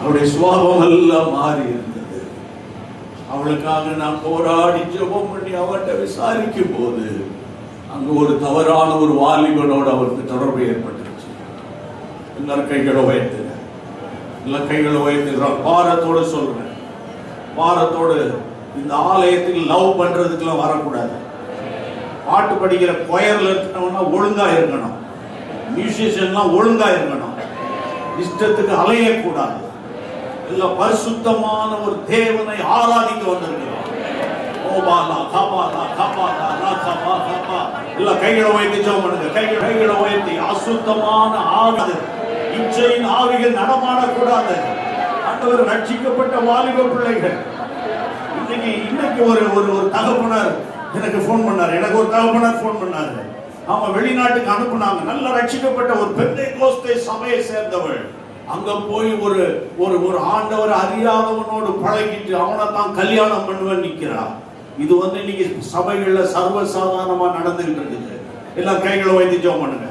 அவருடைய சுபாவம் எல்லாம் மாறி இருந்தது. அவளுக்காக நான் போராடி ஜெபம் பண்ணி அவர்கிட்ட விசாரிக்கும் போது அங்கு ஒரு தவறான ஒரு வாலிபனோடு அவருக்கு தொடர்பு ஏற்பட்டுச்சு. எல்லாரும் கைகளை உயர்த்துங்க, எல்லாம் கைகளை உயர்த்துகிறார். பாரத்தோடு சொல்றேன், பாரத்தோடு இந்த ஆலயத்தில் லவ் பண்றதுக்குலாம் வரக்கூடாது. பாட்டு படிக்கிற கொயர்ல இருக்கணும்னா ஒழுங்கா இருக்கணும், மியூசிஷியன்லாம் ஒழுங்கா இருக்கணும், இஷ்டத்துக்கு அலையக்கூடாது. எல்லாம் பரிசுத்தமான ஒரு தேவனை ஆராதிக்க வந்திருக்கிறோம். எல்லாம் கைகளை உயர்த்தி ஜெபம் பண்ணுங்க. கைகளை உயர்த்தி அசுத்தமான ஆவி, இச்சையின் ஆவிகள் நடமாடக்கூடாது. ஆண்டவர் ரட்சிக்கப்பட்ட வாலிப பிள்ளைகள். இன்னைக்கு ஒரு தகப்பனார் எனக்கு போன் பண்ணாரு. எனக்கு ஒரு தகப்பனார் போன் பண்ணாரு. அவங்க வெளிநாட்டுக்கு அனுப்புனாங்க. நல்ல ரட்சிக்கப்பட்ட ஒரு பெந்தேகோஸ்தே சபையை சேர்ந்தவள். அங்க போய் ஒரு ஆண்டவர் அறியாதவனோடு பழகிட்டு அவனை தான் கல்யாணம் பண்ணுவேன் நிக்கிறான். இது இன்னைக்கு சபைகள்ல சர்வசாதாரணமா நடந்துகிட்டு இருக்குது. எல்லாம் கைகளை வைத்து ஜெபம் பண்ணுங்க.